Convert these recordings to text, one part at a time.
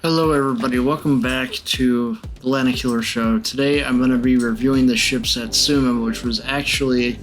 Hello everybody, welcome back to the Landedkiller show. Today I'm going to be reviewing the ship Satsuma, which was actually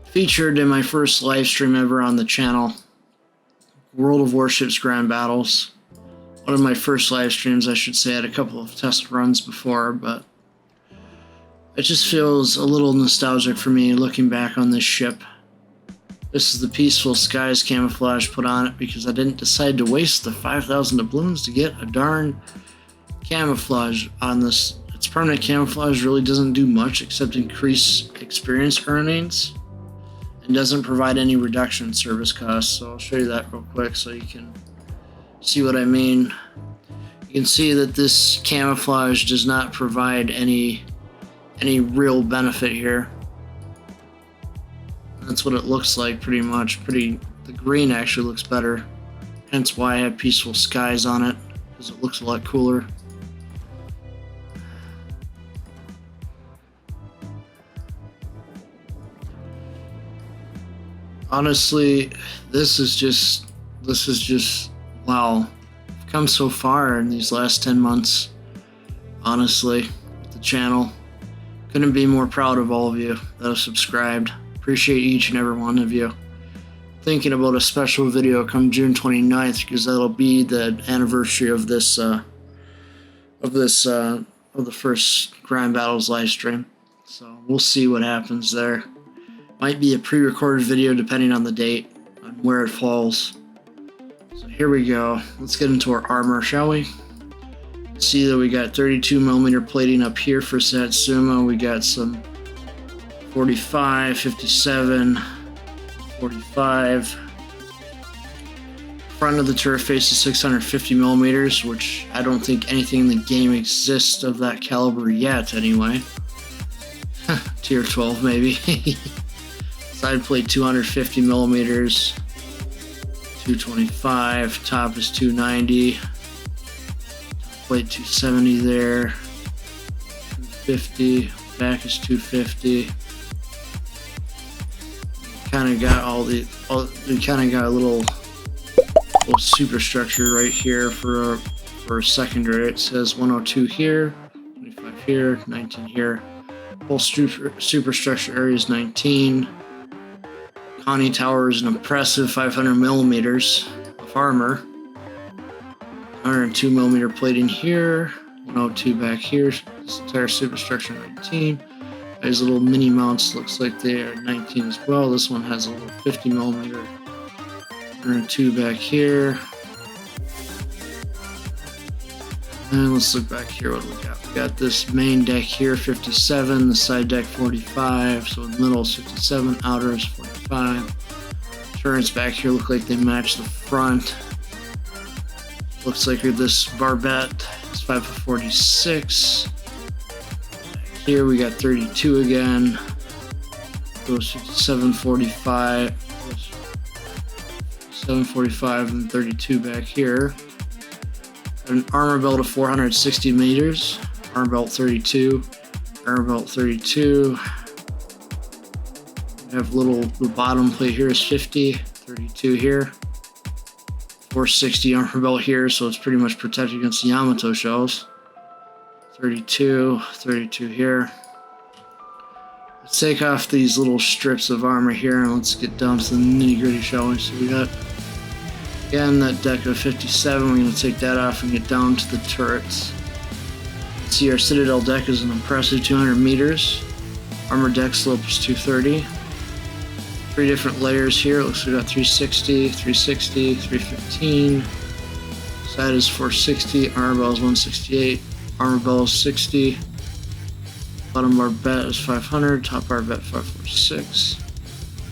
featured in my first live stream ever on the channel. World of Warships Grand Battles. One of my first live streams, I should say. I had a couple of test runs before, but it just feels a little nostalgic for me looking back on this ship. This is the Peaceful Skies camouflage put on it because I didn't decide to waste the 5,000 doubloons to get a darn camouflage on this. Its permanent camouflage really doesn't do much except increase experience earnings and doesn't provide any reduction in service costs. So I'll show you that real quick so you can see what I mean. You can see that this camouflage does not provide any real benefit here. That's what it looks like pretty much. The green actually looks better. Hence why I have Peaceful Skies on it, because it looks a lot cooler. Honestly, this is just wow. I've come so far in these last 10 months. Honestly, with the channel. Couldn't be more proud of all of you that have subscribed. Appreciate each and every one of you. Thinking about a special video come June 29th because that'll be the anniversary of this of the first Grand Battles live stream. So we'll see what happens there. Might be a pre-recorded video depending on the date and where it falls. So here we go. Let's get into our armor, shall we? See that we got 32mm plating up here for Satsuma. We got some 45, 57, 45. Front of the turret face is 650mm, which I don't think anything in the game exists of that caliber yet, anyway. Tier 12, maybe. Side plate 250mm, 225. Top is 290. Plate 270 there. 250. Back is 250. Kind of got we kind of got a little superstructure right here for a secondary. It says 102 here, 25 here, 19 here. Whole superstructure area is 19. Conning tower is an impressive 500mm of armor. 102mm plating here, 102 back here. This entire superstructure 19. These little mini mounts looks like they are 19 as well. This one has a little 50mm. 102 back here. And let's look back here. What do we got? We got this main deck here, 57. The side deck, 45. So in the middle is 57. Outer is 45. Turrets back here look like they match the front. Looks like this barbette is 5 for 46. Here we got 32 again. Goes 745. 745 and 32 back here. An armor belt of 460 meters. Armor belt 32. Armor belt 32. We have the bottom plate here is 50. 32 here. 460 armor belt here, so it's pretty much protected against the Yamato shells. 32 here. Let's take off these little strips of armor here and let's get down to the nitty gritty, shall we? So we got, again, that deck of 57. We're going to take that off and get down to the turrets. See, our Citadel deck is an impressive 200 meters. Armor deck slope is 230. 3 different layers here. It looks like we got 360, 360, 315. Side is 460. Armor bell is 168. Armor bell is 60. Bottom barbette is 500. Top barbette 546.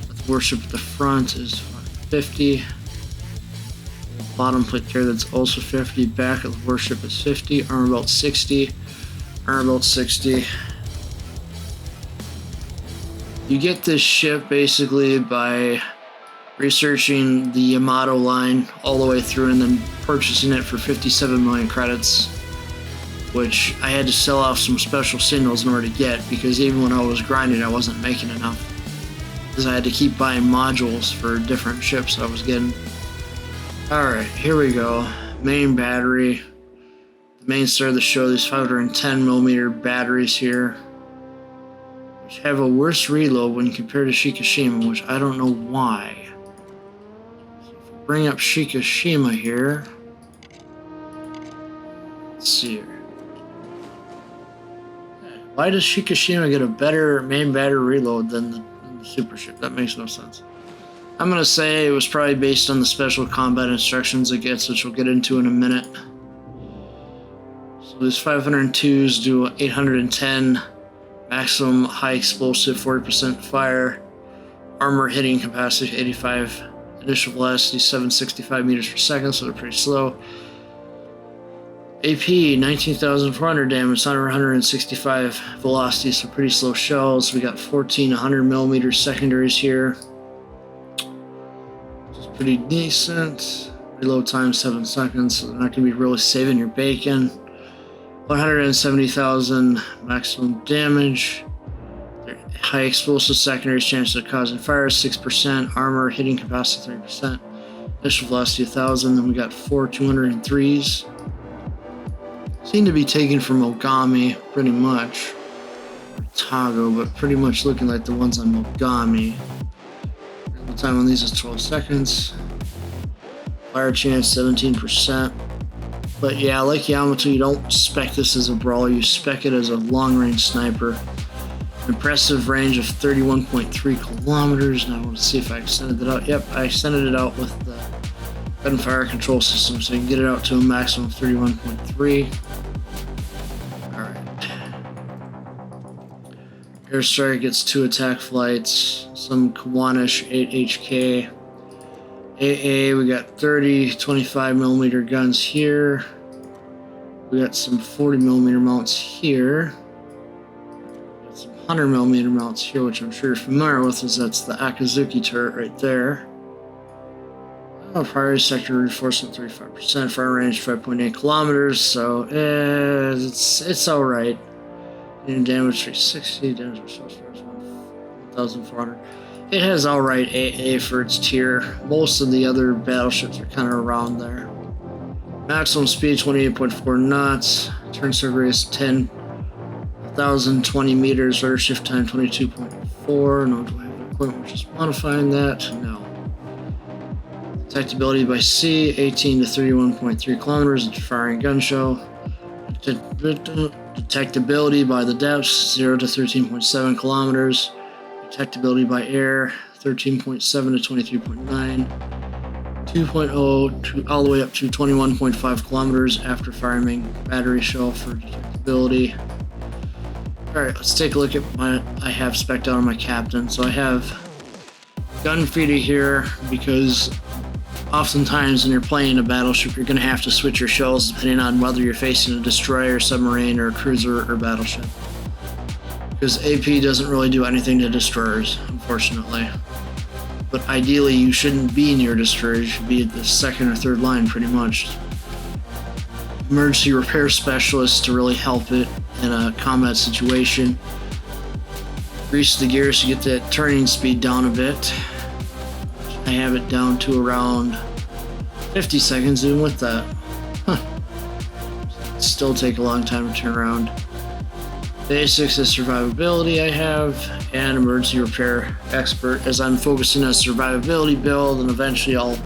With worship at the front is 550. Bottom plate here that's also 50. Back of the worship is 50. Armor belt 60. Armor belt 60. You get this ship basically by researching the Yamato line all the way through and then purchasing it for 57 million credits, which I had to sell off some special signals in order to get, because even when I was grinding I wasn't making enough, because I had to keep buying modules for different ships I was getting. Alright, here we go. Main battery. the main star of the show, these 510mm batteries here, which have a worse reload when compared to Shikishima, which I don't know why. So if we bring up Shikishima here, let's see here. Why does Shikishima get a better main battery reload than the super ship? That makes no sense. I'm going to say it was probably based on the special combat instructions it gets, which we'll get into in a minute. So these 502s do 810 maximum high explosive, 40% fire, armor hitting capacity 85, initial velocity 765 meters per second, so they're pretty slow. AP 19,400 damage, 165 velocity, so pretty slow shells. We got 14 100mm secondaries here, which is pretty decent. Reload time 7 seconds, so they're not going to be really saving your bacon. 170,000 maximum damage. High explosive secondaries, chance of causing fire 6%, armor hitting capacity 3%, initial velocity 1,000. Then we got 4 203s. Seem to be taken from Ogami, pretty much. Or Tago, but pretty much looking like the ones on Ogami. The time on these is 12 seconds. Fire chance 17%. But yeah, like Yamato, you don't spec this as a brawler, you spec it as a long-range sniper. Impressive range of 31.3 kilometers. Now I want to see if I extended it out. Yep, I extended it out with the gunfire control system, so you can get it out to a maximum of 31.3. Alright. Airstrike gets 2 attack flights, some Kawanish 8 HK. AA, we got 30 25mm guns here. We got some 40mm mounts here. We got some 100mm mounts here, which I'm sure you're familiar with, as that's the Akazuki turret right there. Oh, priority sector reinforcement 35%, fire range 5.8 kilometers, so it's alright. And damage 360, damage resource 1,400. It has alright AA for its tier. Most of the other battleships are kind of around there. Maximum speed 28.4 knots. Turn circle radius 10,020 meters. Rudder shift time 22.4. No, do I have equipment which is modifying that? No. Detectability by sea 18 to 31.3 kilometers. It's firing gun show. Detectability by the depths 0 to 13.7 kilometers. Detectability by air 13.7 to 23.9, 2.0 to all the way up to 21.5 kilometers after firing main battery shell for detectability. Alright, let's take a look at what I have spec'd out on my captain. So I have gun feeder here because oftentimes when you're playing a battleship, you're going to have to switch your shells depending on whether you're facing a destroyer, submarine, or cruiser or battleship. Because AP doesn't really do anything to destroyers, unfortunately. But ideally, you shouldn't be near destroyers. You should be at the second or third line, pretty much. Emergency repair specialists to really help it in a combat situation. Grease the gears to get that turning speed down a bit. I have it down to around 50 seconds, even with that. It'd still take a long time to turn around. Basics is survivability I have, and emergency repair expert, as I'm focusing on survivability build, and eventually I'll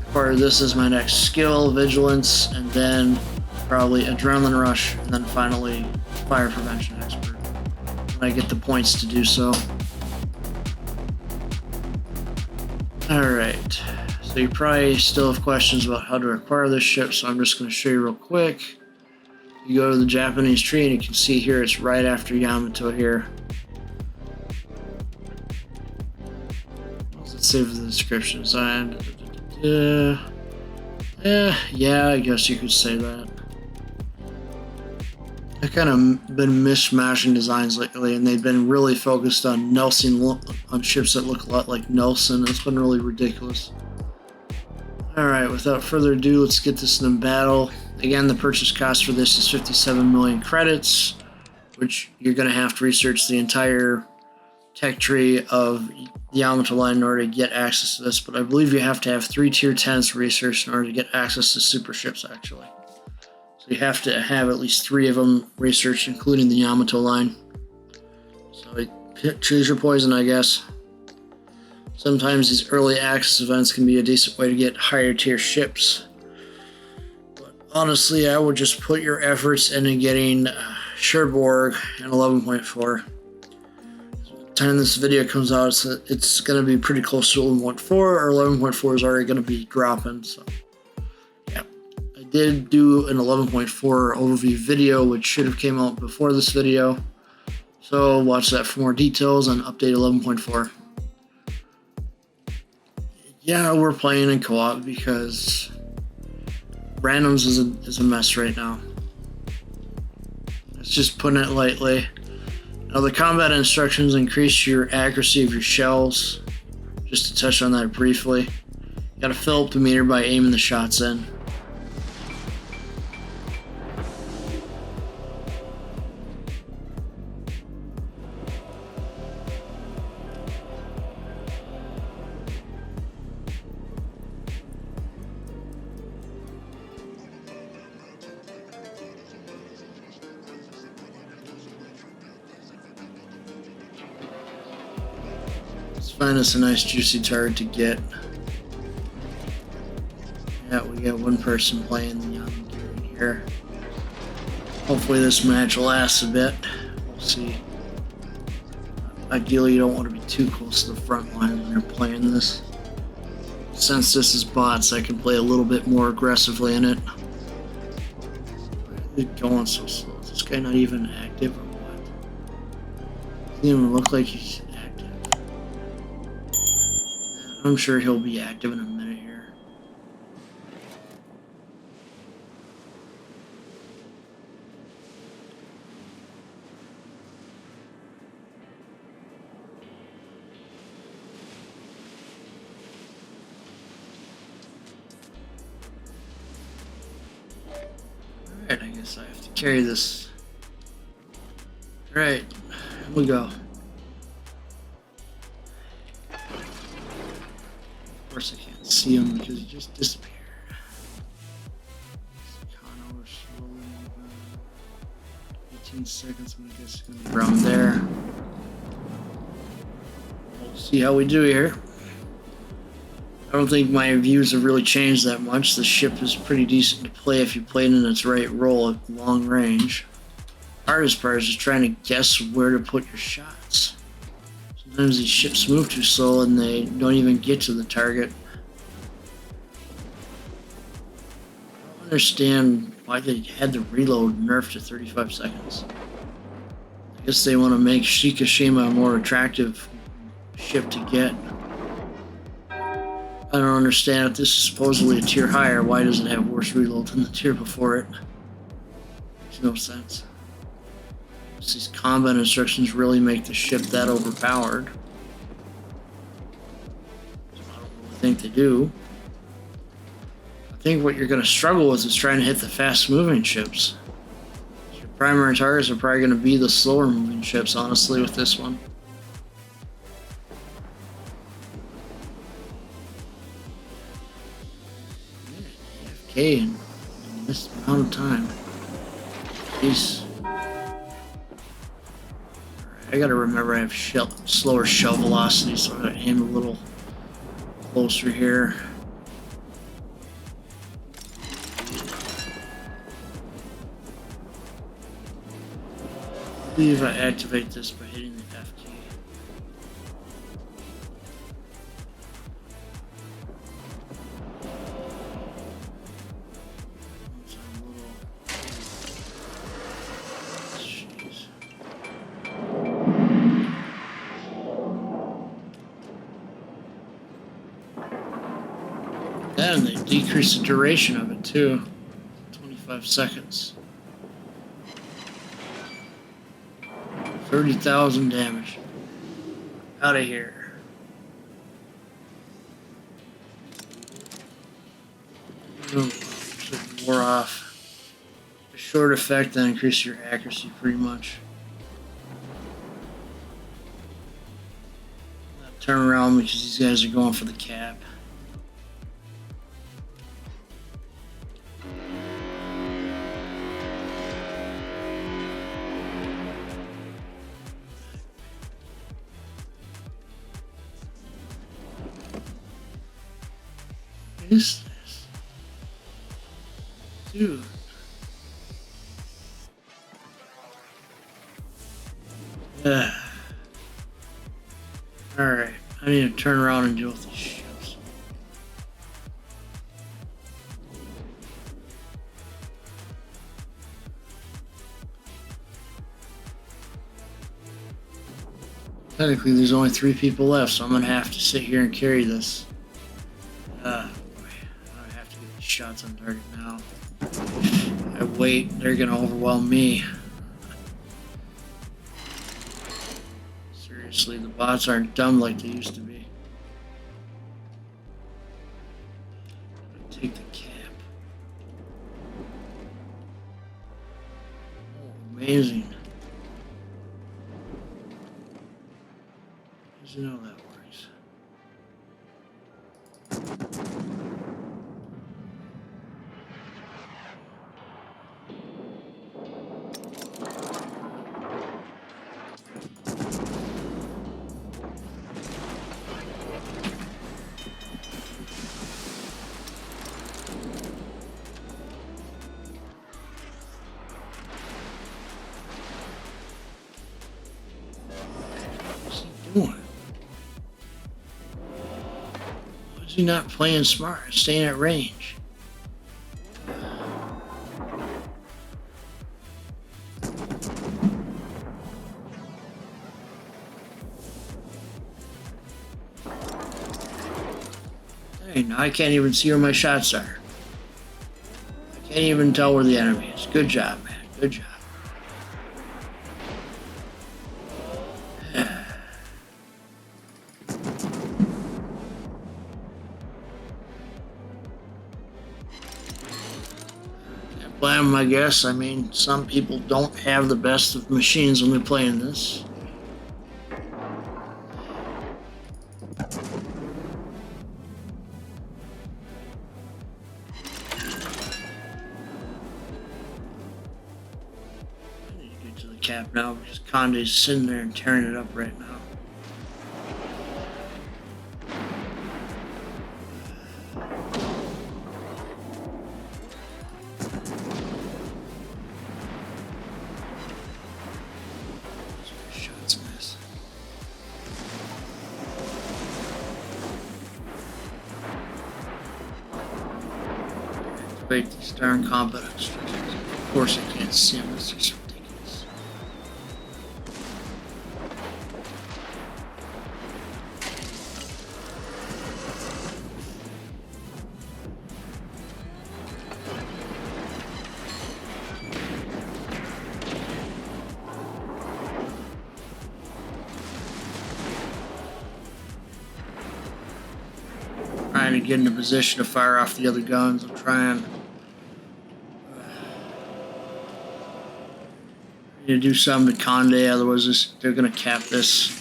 acquire this as my next skill, vigilance, and then probably adrenaline rush, and then finally fire prevention expert when I get the points to do so. Alright, so you probably still have questions about how to acquire this ship, so I'm just going to show you real quick. You go to the Japanese tree and you can see here it's right after Yamato here. Let's save the description design. Yeah, I guess you could say that. I've kind of been mishmashing designs lately, and they've been really focused on Nelson, on ships that look a lot like Nelson. It's been really ridiculous. Alright, without further ado, let's get this in battle. Again, the purchase cost for this is 57 million credits, which you're going to have to research the entire tech tree of the Yamato line in order to get access to this, but I believe you have to have 3 tier 10s researched in order to get access to super ships, actually. So So you have to have at least 3 of them researched, including the Yamato line. So choose your poison, I guess. Sometimes these early access events can be a decent way to get higher tier ships. But honestly, I would just put your efforts into getting Cherbourg and 11.4. By the time this video comes out, it's going to be pretty close to 11.4, or 11.4 is already going to be dropping. So, yeah, I did do an 11.4 overview video, which should have came out before this video. So watch that for more details on update 11.4. Yeah, we're playing in co-op because randoms is a mess right now. It's just putting it lightly. Now the combat instructions increase your accuracy of your shells. Just to touch on that briefly. You gotta fill up the meter by aiming the shots in. Find us a nice juicy target to get. Yeah, we got one person playing the Landedkiller here. Hopefully this match lasts a bit. We'll see. Ideally, you don't want to be too close to the front line when you're playing this. Since this is bots, I can play a little bit more aggressively in it. Why are they going so slow? Is this guy not even active or what? Doesn't even look like he's active. I'm sure he'll be active in a minute here. Alright, I guess I have to carry this. Alright, here we go. Of course I can't see him because he just disappeared. Kano, we're slowly moving. 18 seconds, I'm gonna guess it's gonna be around there. We'll see how we do here. I don't think my views have really changed that much. The ship is pretty decent to play if you play it in its right role at long range. Hardest part is just trying to guess where to put your shots. Sometimes these ships move too slow and they don't even get to the target. I don't understand why they had the reload nerfed to 35 seconds. I guess they want to make Shikishima a more attractive ship to get. I don't understand if this is supposedly a tier higher, why does it have worse reload than the tier before it? Makes no sense. These combat instructions really make the ship that overpowered. So I don't really think they do. I think what you're going to struggle with is trying to hit the fast moving ships. Your primary targets are probably going to be the slower moving ships, honestly, with this one. AFK in this amount of time. Jeez. I gotta remember I have slower shell velocity, so I'm gonna aim a little closer here. I believe I activate this by hitting the F key. And they decrease the duration of it too. 25 seconds. 30,000 damage. Out of here. Should wore off. A short effect that increases your accuracy pretty much. Turn around because these guys are going for the cap. is this? Dude. Alright, I need to turn around and deal with these ships. Technically, there's only 3 people left, so I'm gonna have to sit here and carry this. Boy, I have to get these shots on target now. I wait, they're gonna overwhelm me. Seriously, the bots aren't dumb like they used to be. Take the cap. Oh, amazing. How do you know that works? What's he doing? Why is he not playing smart, staying at range? Hey, now I can't even see where my shots are. I can't even tell where the enemy is. Good job, man. Good job. Can't blame them, I guess. I mean, some people don't have the best of machines when they're playing this. To the cap now because Conde's sitting there and tearing it up right now. Shots miss. Activate these darn combat instructions. Of course I can't see them. This is ridiculous. Trying to get in a position to fire off the other guns. I'm trying. I need to do something to Conde, otherwise they're gonna cap this.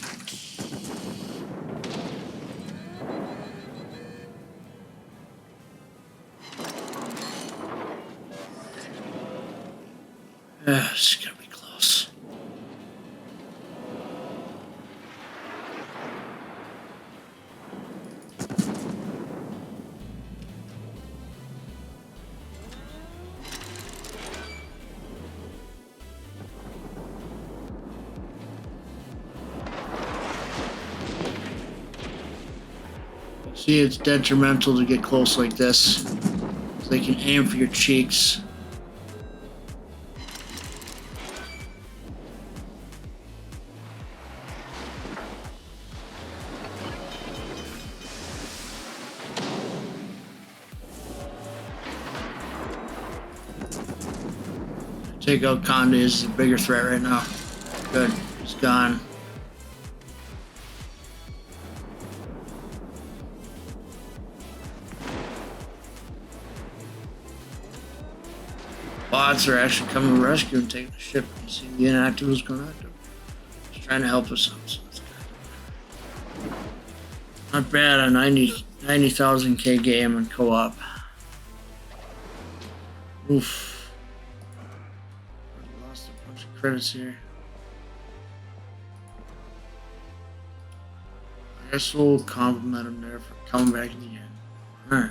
It's gonna be close. See, it's detrimental to get close like this. So they can aim for your cheeks. Take out Conde is a bigger threat right now. Good, he's gone. Bots are actually coming to rescue and take the ship. You see the inactive is going active. He's trying to help us out, so that's good. Not bad on 90,000 K game and co-op. Oof. Lost a bunch of credits here. I guess we'll compliment him there for coming back in the end. Alright.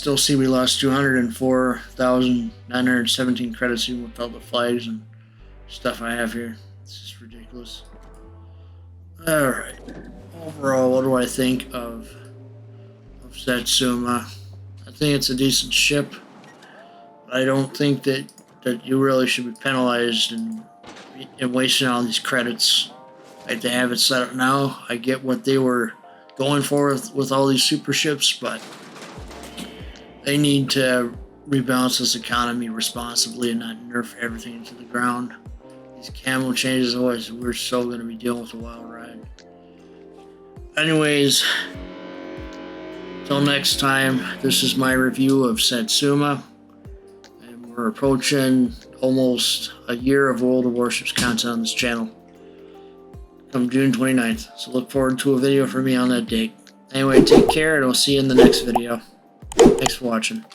still see we lost 204,917 credits even with all the flags and stuff I have here. It's just ridiculous. Alright. Overall, what do I think of Satsuma? I think it's a decent ship. But I don't think that you really should be penalized in wasting all these credits. Like, they have it set up now. I get what they were going for with all these super ships, but they need to rebalance this economy responsibly and not nerf everything into the ground. These camo changes, always, we're still going to be dealing with a wild ride. Anyways, till next time, this is my review of Satsuma, and we're approaching almost a year of World of Warships content on this channel come June 29th, so look forward to a video from me on that date. Anyway, take care, and I'll see you in the next video. Thanks for watching.